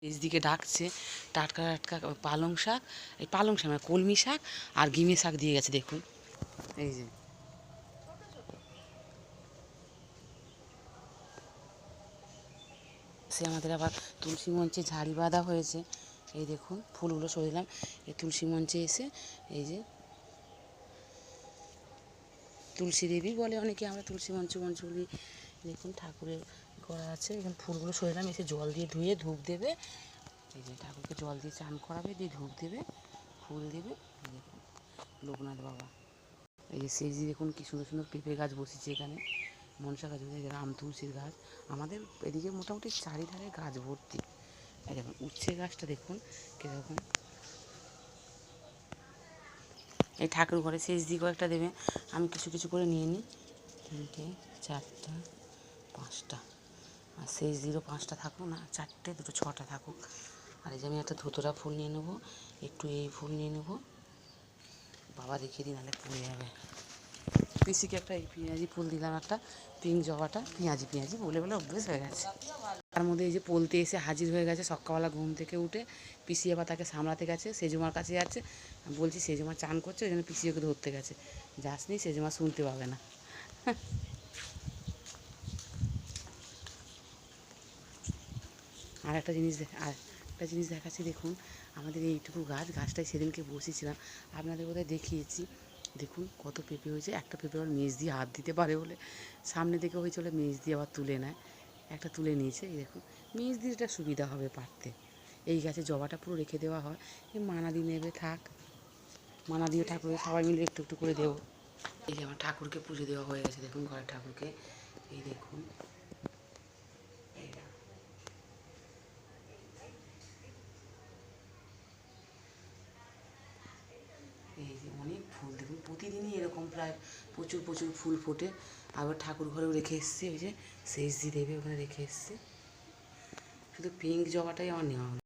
দিকে ডাকছে টাটকা টাটকা পালং শাক, এই পালং শাক না কলমি শাক আর গিমে শাক দিয়ে গেছে দেখুন। এই যে সে আমাদের আবার তুলসী মঞ্চে ঝাড়ি বাঁধা হয়েছে, এই দেখুন ফুলগুলো সরিয়ে দিলাম। এই তুলসী মঞ্চে এসে এই যে তুলসী দেবী বলে অনেকে, আমরা তুলসী মঞ্চ বলি। দেখুন ঠাকুরের করা আছে, এখানে ফুলগুলো সরিয়ে দিলাম। এসে জল দিয়ে ধুয়ে ধূপ দেবে, এই যে ঠাকুরকে জল দিয়ে চান করাবে, দিয়ে ধূপ দেবে, ফুল দেবে। দেখুন লোকনাথ বাবা, এই যে সেই যে দেখুন কি সুন্দর সুন্দর পেঁপে গাছ বসেছে এখানে, মনসা গাছ, রাম তুলসীর গাছ। আমাদের এদিকে মোটামুটি চারিধারে গাছ ভর্তি। এই দেখুন উচ্ছে গাছটা দেখুন কীরকম। এই ঠাকুর ঘরে শেষ দিকেও একটা দেবে, আমি কিছু কিছু করে নিয়ে নিই। 3টে 4টা 5টা, আর শেষ দিকেও 5টা থাকুক না, 4টে 2টো 6টা থাকুক। আর এই যে আমি একটা ধুতরা ফুল নিয়ে নেবো, একটু এই ফুল নিয়ে নেবো। বাবা দেখিয়ে দিই নাহলে পড়ে যাবে। পিসিকে একটা এই পেঁয়াজি ফুল দিলাম, একটা পিঙ্ক জবাটা পেঁয়াজি বলে বলে অভ্যেস হয়ে গেছে। তার মধ্যে এই যে পলতে এসে হাজির হয়ে গেছে সকালবেলা ঘুম থেকে উঠে। পিসি আবার তাকে সামলাতে গেছে, সেজুমার কাছে যাচ্ছে। আমি বলছি সেজুমা চান করছে, ওই জন্য পিসি ওকে ধরতে গেছে। যাসনি, সেজুমা শুনতে পাবে না। আর একটা জিনিস দেখাচ্ছি দেখুন, আমাদের এইটুকু গাছটায় সেদিনকে বসেছিলাম, আপনাদের বোধহয় দেখিয়েছি। দেখুন কত পেঁপে হয়েছে। একটা পেঁপে আবার মেজ দিয়ে হাত দিতে পারে বলে সামনে থেকে হয়ে চলে মেজ দিয়ে আবার তুলে নেয়। একটা তুলে নিয়েছে, এই দেখুন মেজ দিয়ে এটা সুবিধা হবে পারতে। এই গাছে জবাটা পুরো রেখে দেওয়া হয়, এই মানা দিয়ে নেবে থাক, মানা দিয়ে ঠাকুরকে সবাই মিলে একটু একটু করে দেবো। এই যে আমার ঠাকুরকে পুজো দেওয়া হয়ে গেছে দেখুন, ঘরের ঠাকুরকে। এই দেখুন এই যে অনেক ফুল দেখুন, প্রতিদিনই এরকম প্রায় প্রচুর প্রচুর ফুল ফোটে। আবার ঠাকুর ঘরেও রেখে এসেছি, ওই যে শেষ দিয়ে দেবে ওখানে রেখে এসেছি। শুধু পিঙ্ক জবাটাই আমার নেওয়া হলো।